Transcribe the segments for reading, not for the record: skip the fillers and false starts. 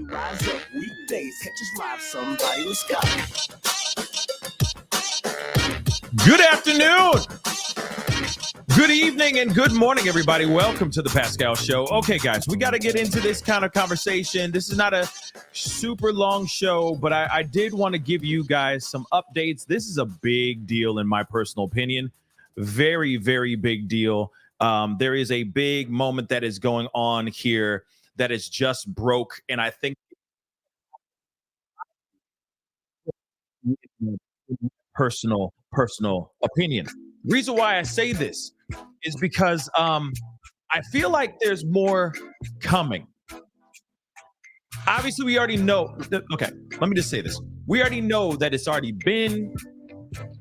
Rise up weekdays, catch us live, somebody. Let's go. Good afternoon, good evening, and good morning, everybody. Welcome to the Pascal Show. Okay, guys, we got to get into this kind of conversation. This is not a super long show, but I did want to give you guys some updates. This is a big deal, in my personal opinion. Very, very big deal. There is a big moment that is going on here that is just broke, and I think personal opinion. Reason why I say this is because I feel like there's more coming. Obviously, we already know. Okay, let me just say this. We already know that it's already been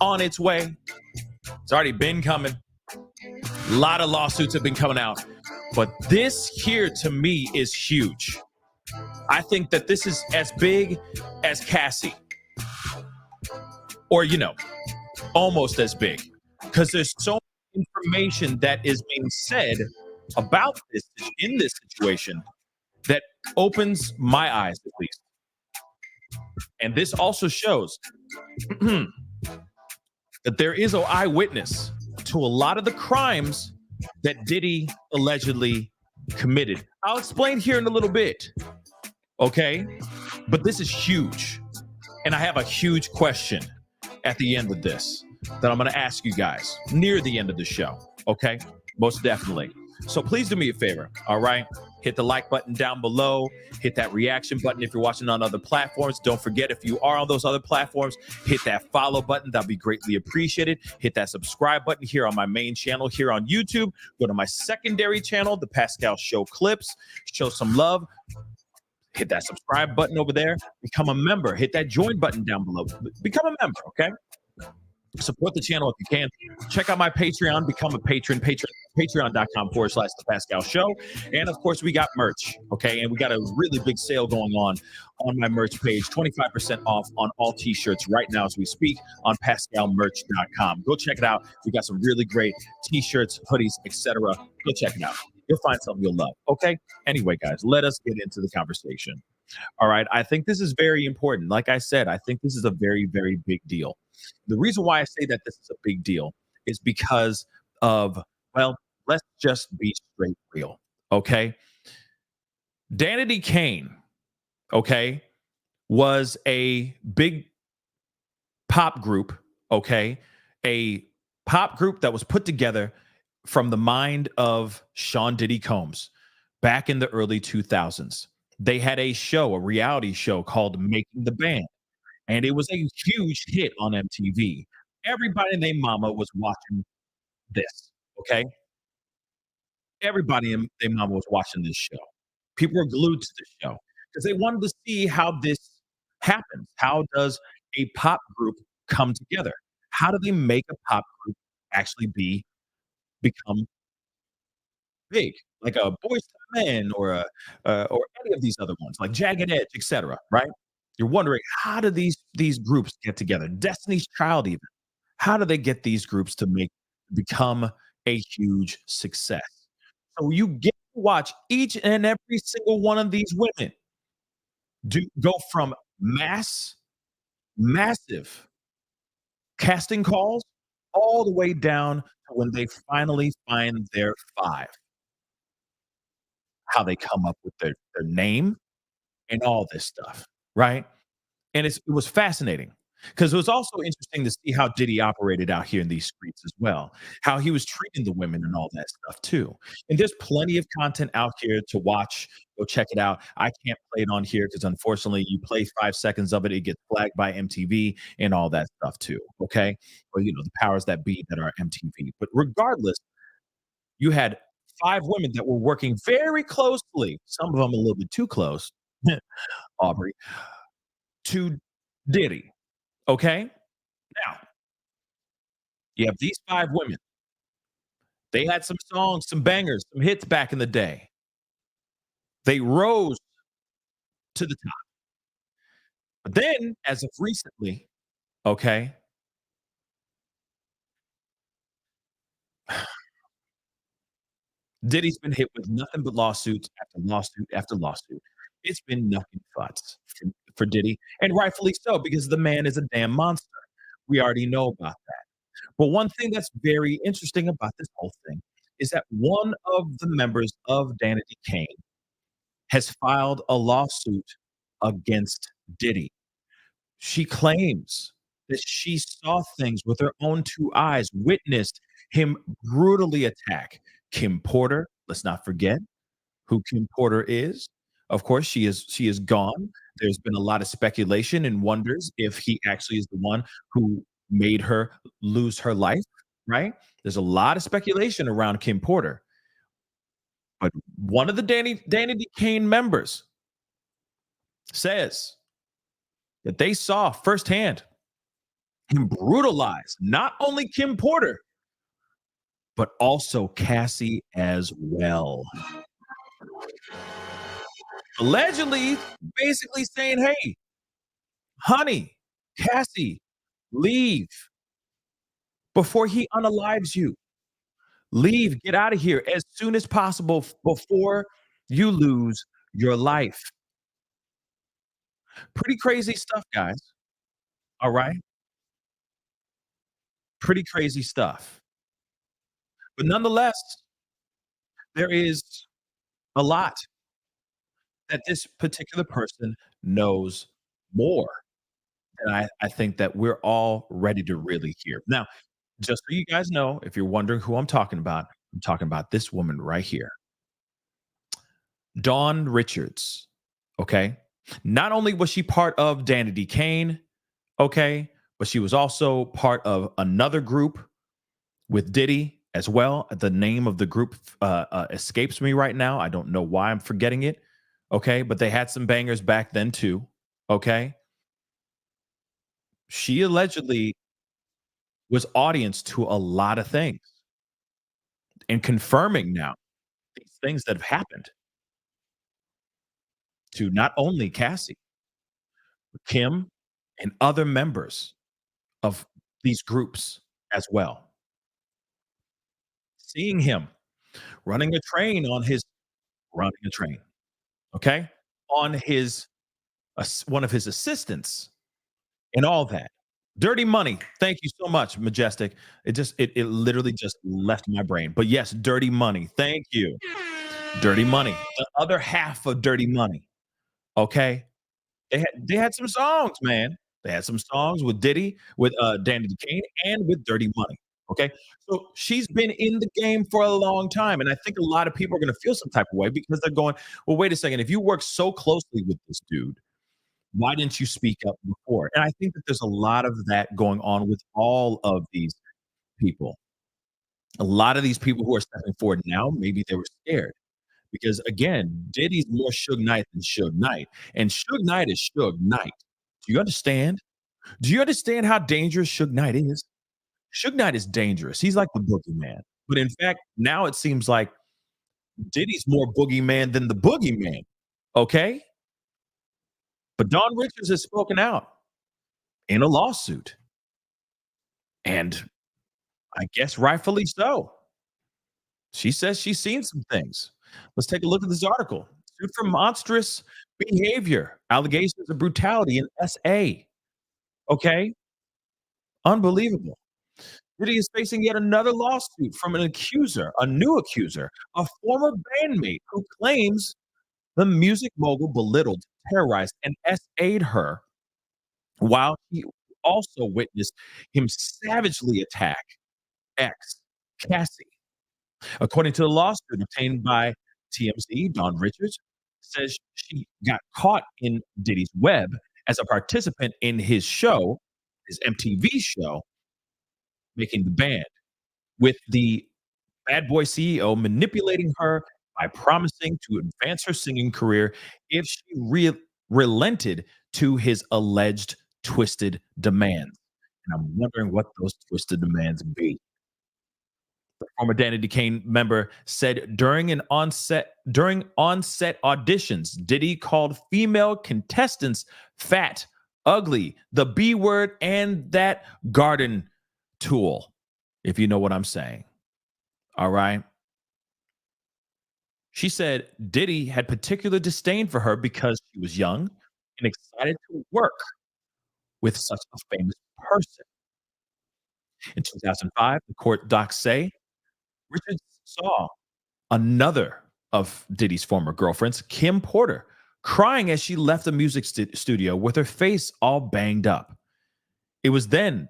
on its way. It's already been coming. A lot of lawsuits have been coming out. But this here, to me, is huge. I think that this is as big as Cassie. Or, almost as big. Because there's so much information that is being said about this in this situation that opens my eyes, at least. And this also shows that there is an eyewitness to a lot of the crimes that Diddy allegedly committed. I'll explain here in a little bit, okay? But this is huge. And I have a huge question at the end of this that I'm going to ask you guys near the end of the show, okay? Most definitely. So please do me a favor, all right? Hit the like button down below. Hit that reaction button if you're watching on other platforms. Don't forget, if you are on those other platforms, hit that follow button. That'll be greatly appreciated. Hit that subscribe button here on my main channel here on YouTube. Go to my secondary channel, The Pascal Show Clips. Show some love. Hit that subscribe button over there. Become a member. Hit that join button down below. Become a member, okay? Support the channel if you can. Check out my Patreon. Become a patron. Patreon.com/The Pascal Show. And of course, we got merch. Okay. And we got a really big sale going on my merch page. 25% off on all t-shirts right now as we speak on PascalMerch.com. Go check it out. We got some really great t-shirts, hoodies, etc. Go check it out. You'll find something you'll love. Okay. Anyway, guys, let us get into the conversation. All right. I think this is very important. Like I said, I think this is a very, very big deal. The reason why I say that this is a big deal is because of, well, let's just be straight real. Okay. Danity Kane, okay, was a big pop group, okay, a pop group that was put together from the mind of Sean Diddy Combs back in the early 2000s. They had a show, a reality show called Making the Band, and it was a huge hit on MTV. Everybody and their mama was watching this, okay? Everybody and their mama was watching this show. People were glued to this show because they wanted to see how this happens. How does a pop group come together? How do they make a pop group actually become big, like a Boyz II Men or any of these other ones, like Jagged Edge, etc. Right? You're wondering, how do these groups get together? Destiny's Child, even. How do they get these groups to become a huge success? So you get to watch each and every single one of these women go from massive casting calls all the way down to when they finally find their five. How they come up with their name and all this stuff, right? And it was fascinating because it was also interesting to see how Diddy operated out here in these streets as well, how he was treating the women and all that stuff too. And there's plenty of content out here to watch. Go check it out. I can't play it on here because unfortunately, you play 5 seconds of it, it gets flagged by MTV and all that stuff too. Okay, or the powers that be that are MTV. But regardless, you had 5 women that were working very closely, some of them a little bit too close, Aubrey, to Diddy, okay? Now, you have these 5 women. They had some songs, some bangers, some hits back in the day. They rose to the top. But then, as of recently, okay, Diddy's been hit with nothing but lawsuits after lawsuit after lawsuit. It's been nothing but for Diddy, and rightfully so, because the man is a damn monster. We already know about that. But one thing that's very interesting about this whole thing is that one of the members of Danity Kane has filed a lawsuit against Diddy. She claims that she saw things with her own two eyes, witnessed him brutally attack Kim Porter. Let's not forget who Kim Porter is. Of course, she is gone. There's been a lot of speculation and wonders if he actually is the one who made her lose her life, right? There's a lot of speculation around Kim Porter. But one of the Danity Kane members says that they saw firsthand him brutalize not only Kim Porter, but also Cassie as well. Allegedly, basically saying, hey, honey, Cassie, leave before he unalives you. Leave, get out of here as soon as possible before you lose your life. Pretty crazy stuff, guys. All right. Pretty crazy stuff. But nonetheless, there is a lot that this particular person knows more. And I think that we're all ready to really hear. Now, just so you guys know, if you're wondering who I'm talking about this woman right here, Dawn Richards. Okay. Not only was she part of Danity Kane, okay, but she was also part of another group with Diddy as well. The name of the group escapes me right now. I don't know why I'm forgetting it. Okay. But they had some bangers back then too. Okay. She allegedly was audience to a lot of things and confirming now these things that have happened to not only Cassie, but Kim, and other members of these groups as well. Seeing him running a train on his running a train, okay, on his one of his assistants and all that. Dirty Money. Thank you so much, Majestic. It literally just left my brain. But yes, Dirty Money. Thank you. Dirty Money. The other half of Dirty Money. Okay. They had some songs, man. They had some songs with Diddy, with Danity Kane, and with Dirty Money. Okay. So she's been in the game for a long time. And I think a lot of people are gonna feel some type of way because they're going, well, wait a second. If you work so closely with this dude, why didn't you speak up before? And I think that there's a lot of that going on with all of these people. A lot of these people who are stepping forward now, maybe they were scared. Because again, Diddy's more Suge Knight than Suge Knight. And Suge Knight is Suge Knight. Do you understand? Do you understand how dangerous Suge Knight is? Suge Knight is dangerous. He's like the boogeyman. But in fact, now it seems like Diddy's more boogeyman than the boogeyman. Okay? But Dawn Richards has spoken out in a lawsuit. And I guess rightfully so. She says she's seen some things. Let's take a look at this article. Sued for monstrous behavior, allegations of brutality in SA. Okay? Unbelievable. Diddy is facing yet another lawsuit from an accuser, a new accuser, a former bandmate who claims the music mogul belittled, terrorized, and SA'd her while he also witnessed him savagely attack ex Cassie. According to the lawsuit obtained by TMZ, Dawn Richards says she got caught in Diddy's web as a participant in his show, his MTV show, making the band, with the Bad Boy CEO manipulating her by promising to advance her singing career if she relented to his alleged twisted demands. And I'm wondering what those twisted demands be. The former Danity Kane member said during on-set auditions, Diddy called female contestants fat, ugly, the B word, and that garden tool, if you know what I'm saying. All right. She said Diddy had particular disdain for her because she was young and excited to work with such a famous person. In 2005, the court docs say Richard saw another of Diddy's former girlfriends, Kim Porter, crying as she left the music studio with her face all banged up. It was then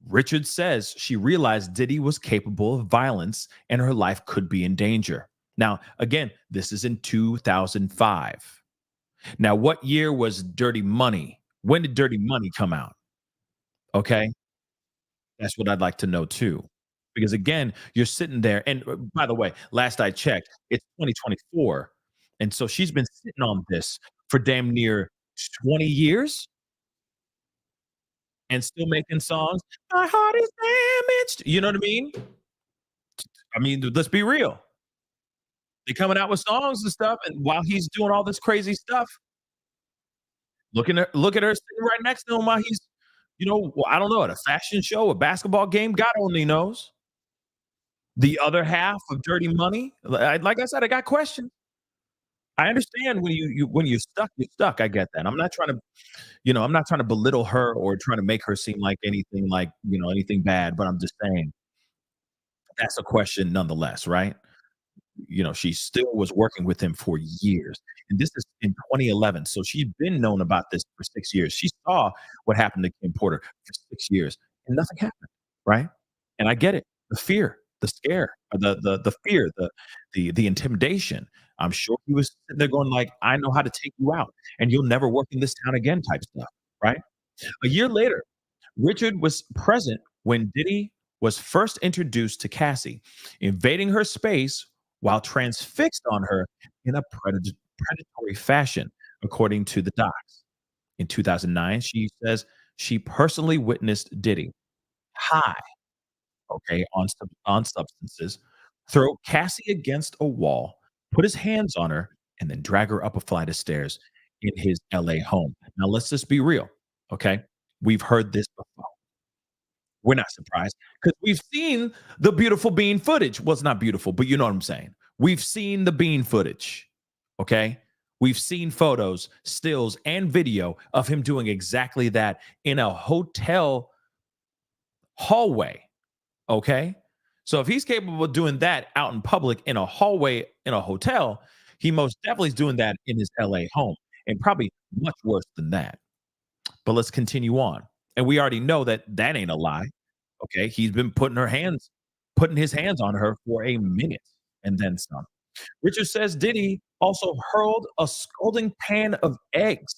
Richard says she realized Diddy was capable of violence and her life could be in danger. Now, again, this is in 2005. Now, what year was Dirty Money? When did Dirty Money come out? Okay. That's what I'd like to know too. Because again, you're sitting there, and by the way, last I checked, it's 2024. And so she's been sitting on this for damn near 20 years and still making songs. My heart is damaged. You know what I mean? I mean, let's be real. They coming out with songs and stuff, and while he's doing all this crazy stuff, look at her sitting right next to him while he's, well, I don't know, at a fashion show, a basketball game. God only knows. The other half of Dirty Money, like I said, I got questions. I understand when when you're stuck, you're stuck. I get that. I'm not trying to belittle her or trying to make her seem like anything bad, but I'm just saying that's a question nonetheless, right? She still was working with him for years. And this is in 2011. So she's been known about this for 6 years. She saw what happened to Kim Porter for 6 years and nothing happened. Right. And I get it. The fear, the scare, the fear, the intimidation. I'm sure he was sitting there going like, I know how to take you out and you'll never work in this town again type stuff. Right. A year later, Richard was present when Diddy was first introduced to Cassie, invading her space while transfixed on her in a predatory fashion, according to the docs. In 2009, she says she personally witnessed Diddy high, okay, on substances, throw Cassie against a wall, put his hands on her, and then drag her up a flight of stairs in his LA home. Now, let's just be real, okay? We've heard this before. We're not surprised because we've seen the beautiful bean footage. Well, it's not beautiful, but you know what I'm saying. We've seen the bean footage. Okay. We've seen photos, stills, and video of him doing exactly that in a hotel hallway. Okay. So if he's capable of doing that out in public in a hallway in a hotel, he most definitely is doing that in his LA home and probably much worse than that. But let's continue on. And we already know that that ain't a lie. Okay, he's been putting his hands on her for a minute and then some. Richard says Diddy also hurled a scalding pan of eggs,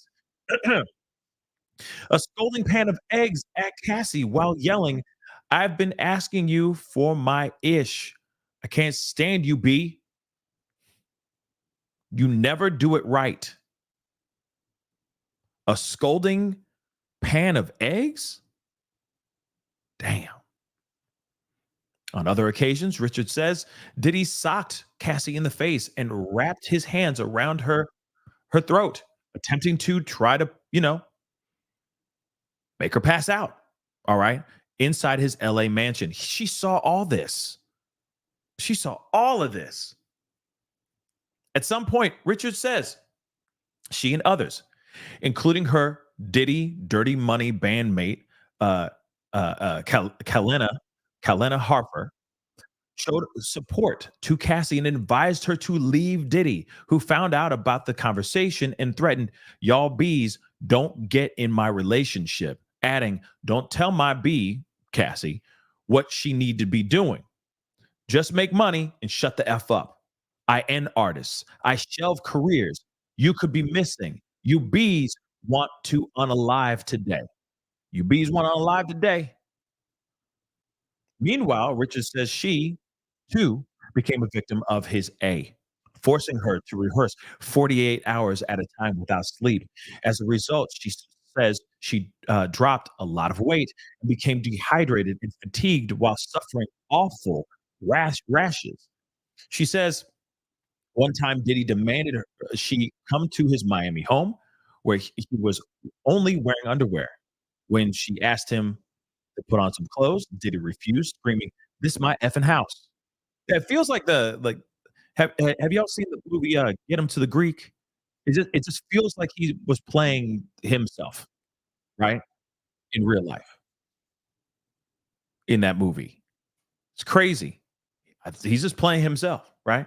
a scalding pan of eggs at Cassie while yelling, "I've been asking you for my ish. I can't stand you, B. You never do it right." A scolding pan of eggs? Damn. On other occasions, Richard says Diddy socked Cassie in the face and wrapped his hands around her throat, attempting to try to, make her pass out. All right. Inside his LA mansion. She saw all this. She saw all of this. At some point, Richard says she and others, including her Diddy Dirty Money bandmate, Kalena Harper, showed support to Cassie and advised her to leave Diddy, who found out about the conversation and threatened, "Y'all bees don't get in my relationship," adding, "Don't tell my bee, Cassie, what she need to be doing. Just make money and shut the F up. I end artists. I shelve careers. You could be missing. You bees want to unalive today. You bees want to unalive today." Meanwhile, Richard says she, too, became a victim of his A, forcing her to rehearse 48 hours at a time without sleep. As a result, she says she dropped a lot of weight and became dehydrated and fatigued while suffering awful rashes. She says one time Diddy demanded she come to his Miami home where he was only wearing underwear. When she asked him to put on some clothes, Diddy refused, screaming, "This is my effing house." Yeah, it feels like Have y'all seen the movie Get Him to the Greek? It just feels like he was playing himself, right? In real life, in that movie. It's crazy. He's just playing himself, right?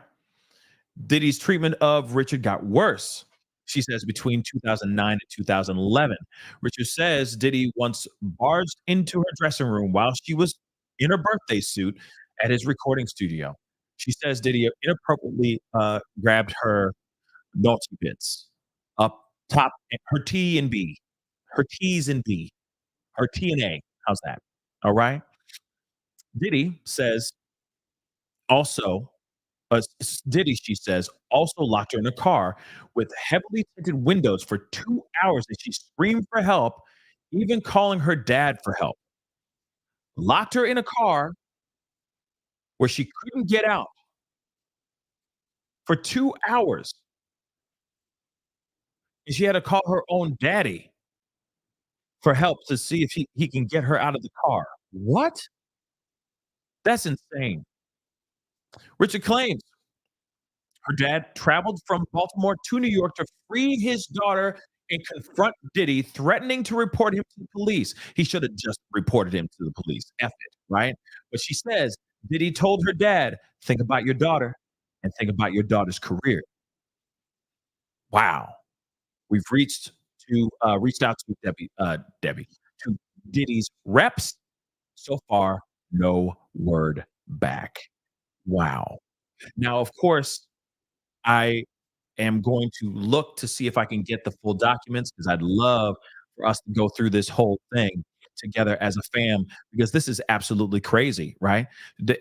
Diddy's treatment of Richard got worse. She says between 2009 and 2011. Richard says Diddy once barged into her dressing room while she was in her birthday suit at his recording studio. She says Diddy inappropriately grabbed her naughty bits up top, her T and B, her T's and B, her T and A. How's that? All right. Diddy says also Diddy, she says, also locked her in a car with heavily tinted windows for 2 hours as she screamed for help, even calling her dad for help. Locked her in a car where she couldn't get out for 2 hours. And she had to call her own daddy for help to see if he can get her out of the car. What? That's insane. Richard claims her dad traveled from Baltimore to New York to free his daughter and confront Diddy, threatening to report him to the police. He should have just reported him to the police. F it, right? But she says Diddy told her dad, think about your daughter and think about your daughter's career. Wow. We've reached out to Debbie, to Diddy's reps. So far, no word back. Wow. Now, of course, I am going to look to see if I can get the full documents because I'd love for us to go through this whole thing together as a fam because this is absolutely crazy, right?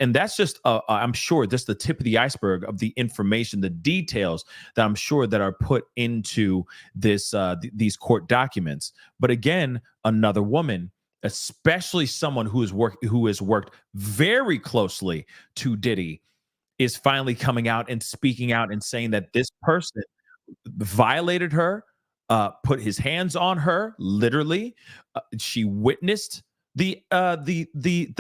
And that's just, I'm sure, just the tip of the iceberg of the information, the details that I'm sure that are put into these court documents. But again, another woman, especially someone who has worked very closely to Diddy, is finally coming out and speaking out and saying that this person violated her, put his hands on her, literally. She witnessed the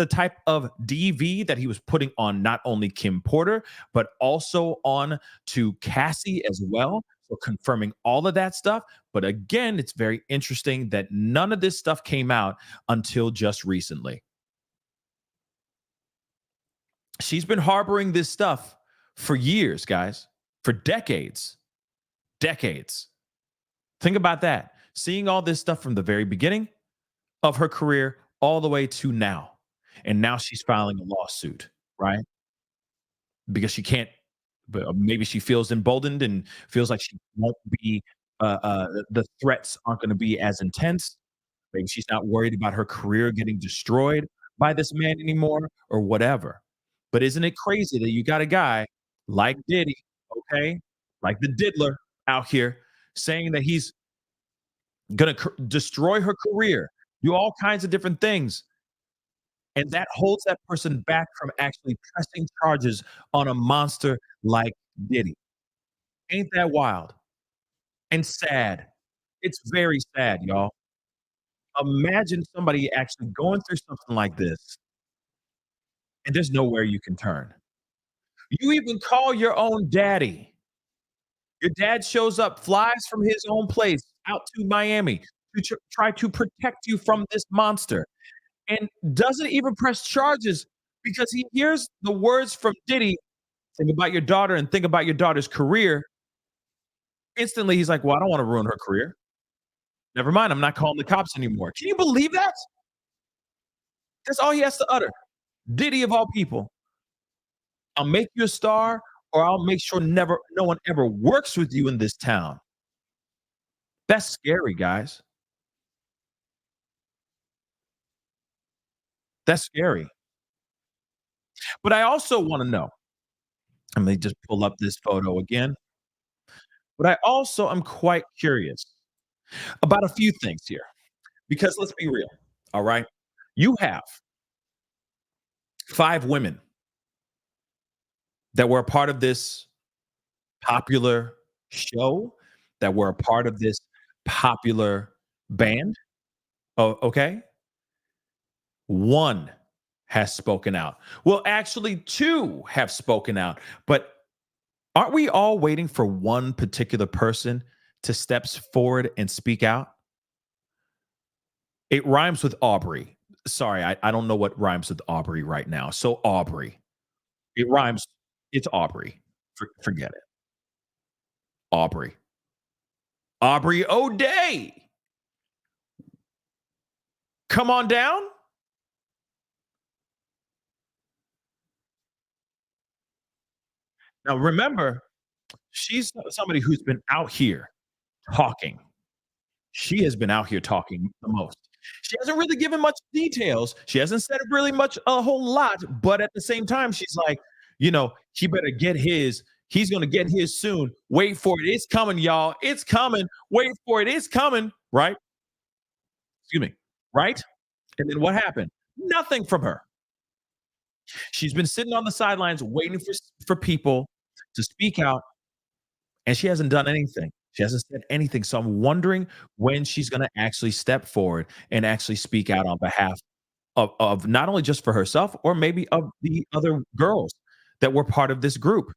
type of DV that he was putting on not only Kim Porter but also on to Cassie as well. So confirming all of that stuff. But again, it's very interesting that none of this stuff came out until just recently. She's been harboring this stuff for years, guys, for decades. Decades. Think about that. Seeing all this stuff from the very beginning of her career all the way to now. And now she's filing a lawsuit, right? Because she can't, but maybe she feels emboldened and feels like she won't be, the threats aren't going to be as intense. Maybe she's not worried about her career getting destroyed by this man anymore or whatever. But isn't it crazy that you got a guy like Diddy, okay, like the diddler out here saying that he's gonna destroy her career, do all kinds of different things, and that holds that person back from actually pressing charges on a monster like Diddy. Ain't that wild and sad? It's very sad, y'all. Imagine somebody actually going through something like this, and there's nowhere you can turn. You even call your own daddy. Your dad shows up, flies from his own place out to Miami to try to protect you from this monster, and doesn't even press charges because he hears the words from Diddy, "Think about your daughter and think about your daughter's career." Instantly, he's like, "Well, I don't wanna ruin her career. Never mind, I'm not calling the cops anymore." Can you believe that? That's all he has to utter. Diddy of all people. "I'll make you a star, or I'll make sure no one ever works with you in this town." That's scary, guys. That's scary. But I also wanna know, let me just pull up this photo again, but I also am quite curious about a few things here, because let's be real, all right? You have 5 women that were a part of this popular show, that were a part of this popular band, okay? 1 has spoken out. Well, actually 2 have spoken out, but Aren't we all waiting for one particular person to steps forward and speak out? It rhymes with Aubrey. Sorry, I don't know what rhymes with Aubrey right now. So Aubrey. It rhymes. It's Aubrey. Forget it. Aubrey. Aubrey O'Day. Come on down. Now remember, she's somebody who's been out here talking. She has been out here talking the most. She hasn't really given much details. She hasn't said really much a whole lot, but at the same time, she's like, he better get his. He's gonna get his soon. Wait for it. It's coming, y'all. It's coming. Wait for it. It's coming. Right? Excuse me. Right? And then what happened? Nothing from her. She's been sitting on the sidelines waiting for people to speak out, and she hasn't done anything. She hasn't said anything. So I'm wondering when she's going to actually step forward and actually speak out on behalf of not only just for herself or maybe of the other girls that were part of this group.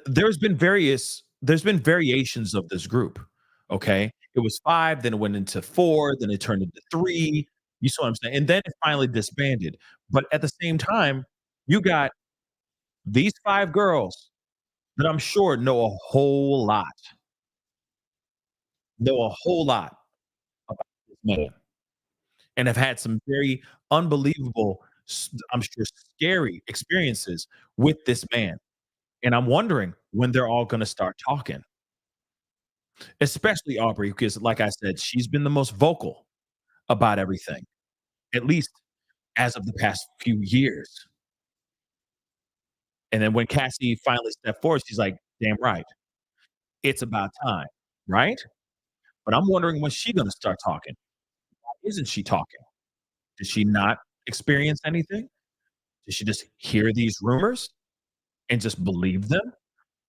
There's been variations of this group. Okay. It was five, then it went into four, then it turned into three. You see what I'm saying? And then it finally disbanded. But at the same time, you got these five girls that I'm sure know a whole lot about this man and have had some very unbelievable, I'm sure scary experiences with this man. And I'm wondering when they're all going to start talking, especially Aubrey, because like I said, she's been the most vocal about everything, at least as of the past few years. And then when Cassie finally stepped forward, she's like, damn right, it's about time, right? But I'm wondering when she's going to start talking. Why isn't she talking? Did she not experience anything? Did she just hear these rumors and just believe them?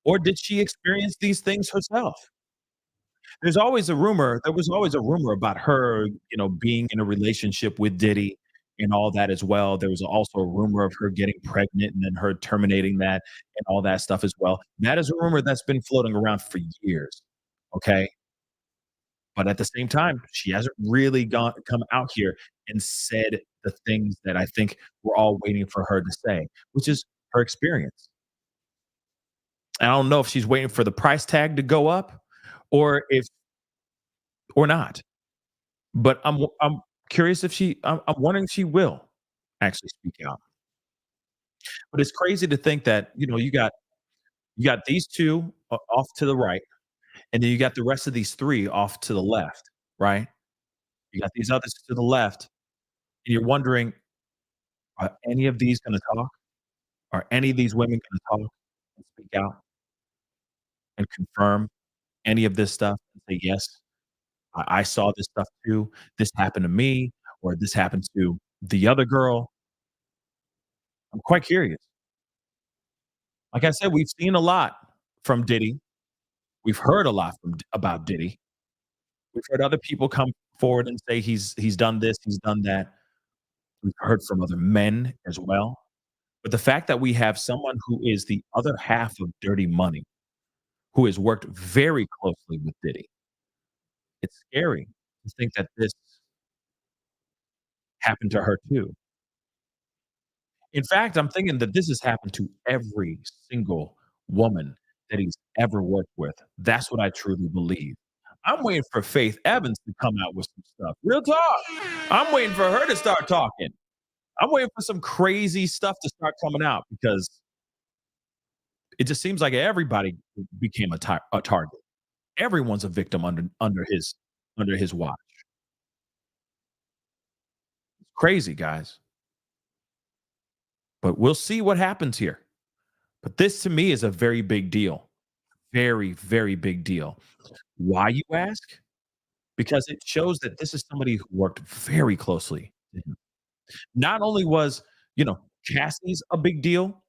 Or did she experience these things herself? There was always a rumor about her, being in a relationship with Diddy and all that as well. There was also a rumor of her getting pregnant and then her terminating that and all that stuff as well. That is a rumor that's been floating around for years. Okay. But at the same time, she hasn't really come out here and said the things that I think we're all waiting for her to say, which is her experience. I don't know if she's waiting for the price tag to go up or if or not. But I'm curious if I'm wondering if she will actually speak out. But it's crazy to think that, you got these 2 off to the right, and then you got the rest of these 3 off to the left, right? You got these others to the left, and you're wondering, are any of these gonna talk? Are any of these women gonna talk and speak out and confirm any of this stuff and say, "Yes, I saw this stuff too. This happened to me," or "This happened to the other girl." I'm quite curious. Like I said, we've seen a lot from Diddy. We've heard a lot about Diddy. We've heard other people come forward and say he's done this, he's done that. We've heard from other men as well. But the fact that we have someone who is the other half of Dirty Money, who has worked very closely with Diddy, it's scary to think that this happened to her too. In fact, I'm thinking that this has happened to every single woman that he's ever worked with. That's what I truly believe. I'm waiting for Faith Evans to come out with some stuff. Real talk. I'm waiting for her to start talking. I'm waiting for some crazy stuff to start coming out because it just seems like everybody became a target. Everyone's a victim under his watch. It's crazy, guys. But we'll see what happens here. But this to me is a very big deal. Very, very big deal. Why, you ask? Because it shows that this is somebody who worked very closely to him. Not only was, Cassie's a big deal,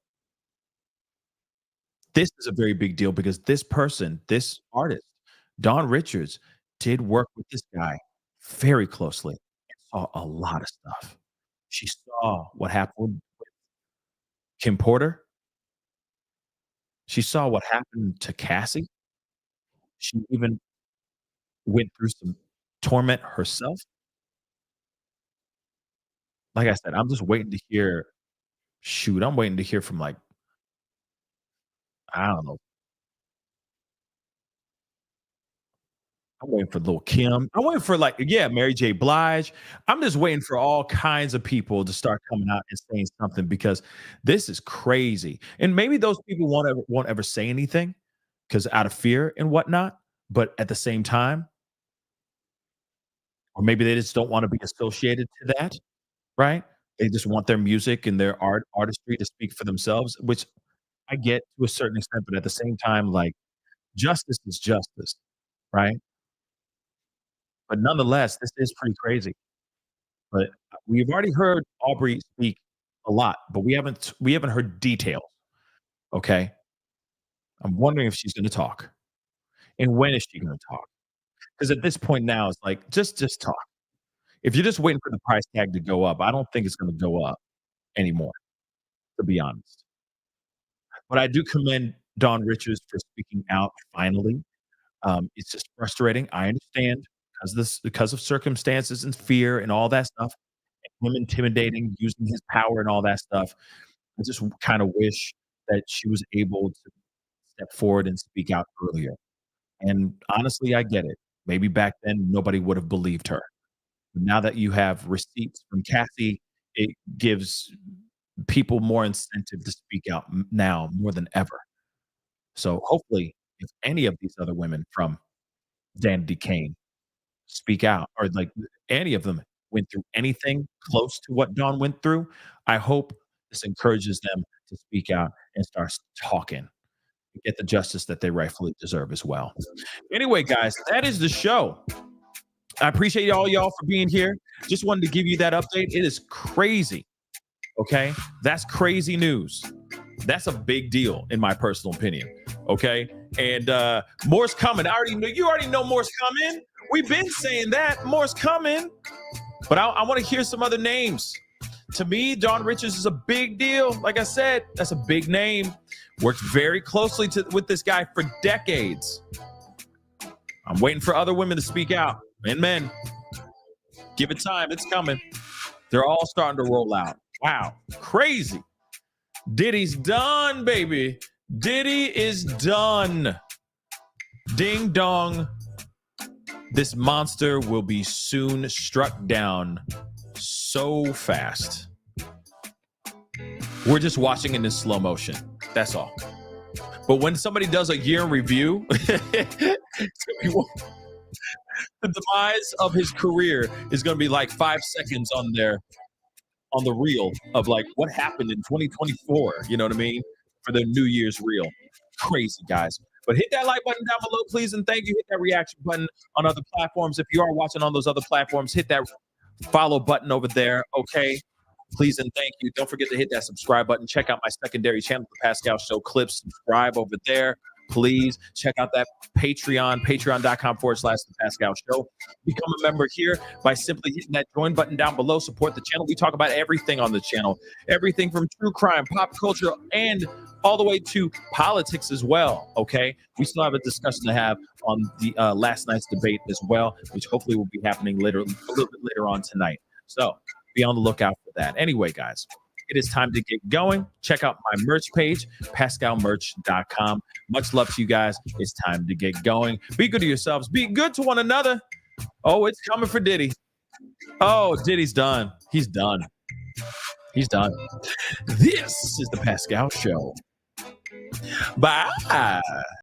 this is a very big deal because this person, this artist, Don Richards, did work with this guy very closely and saw a lot of stuff. She saw what happened with Kim Porter. She saw what happened to Cassie. She even went through some torment herself. Like I said, I'm just waiting to hear shoot, I'm waiting to hear from, like, I don't know. I'm waiting for Lil Kim. I'm waiting for, like, yeah, Mary J. Blige. I'm just waiting for all kinds of people to start coming out and saying something because this is crazy. And maybe those people won't ever say anything because out of fear and whatnot. But at the same time, or maybe they just don't want to be associated to that, right? They just want their music and their artistry to speak for themselves, which I get to a certain extent. But at the same time, like justice is justice, right? But nonetheless, this is pretty crazy. But we've already heard Aubrey speak a lot, but we haven't heard details, okay? I'm wondering if she's gonna talk, and when is she gonna talk? Because at this point now, it's like, just talk. If you're just waiting for the price tag to go up, I don't think it's gonna go up anymore, to be honest. But I do commend Dawn Richards for speaking out finally. It's just frustrating, I understand, because of circumstances and fear and all that stuff, him intimidating, using his power and all that stuff. I just kind of wish that she was able to step forward and speak out earlier. And honestly, I get it. Maybe back then nobody would have believed her. But now that you have receipts from Cassie, it gives people more incentive to speak out now more than ever. So hopefully, if any of these other women from Danity Kane speak out or like any of them went through anything close to what Dawn went through, I hope this encourages them to speak out and start talking and get the justice that they rightfully deserve as well. Anyway, guys, that is the show. I appreciate all y'all for being here. Just wanted to give you that update. It is crazy. Okay. That's crazy news. That's a big deal, in my personal opinion. Okay. And more's coming. You already know more's coming. We've been saying that more's coming. But I want to hear some other names. To me, Dawn Richards is a big deal. Like I said, that's a big name. Worked very closely with this guy for decades. I'm waiting for other women to speak out. And men, give it time. It's coming. They're all starting to roll out. Wow. Crazy. Diddy's done, baby. Diddy is done. Ding dong. This monster will be soon struck down so fast. We're just watching it in slow motion. That's all. But when somebody does a year in review, the demise of his career is going to be like 5 seconds on the reel of like what happened in 2024. You know what I mean? For the New Year's reel. Crazy, guys. But hit that like button down below, please, and thank you. Hit that reaction button on other platforms. If you are watching on those other platforms, hit that follow button over there. Okay. Please and thank you. Don't forget to hit that subscribe button. Check out my secondary channel, The Pascal Show Clips. Subscribe over there. Please check out that Patreon, patreon.com/The Pascal Show. Become a member here by simply hitting that join button down below. Support the channel. We talk about everything on the channel, everything from true crime, pop culture, and all the way to politics as well. Okay. We still have a discussion to have on the last night's debate as well, which hopefully will be happening a little bit later on tonight. So be on the lookout for that. Anyway, guys, it is time to get going. Check out my merch page, pascalmerch.com. Much love to you guys. It's time to get going. Be good to yourselves. Be good to one another. Oh, it's coming for Diddy. Oh, Diddy's done. He's done. He's done. This is The Pascal Show. Bye.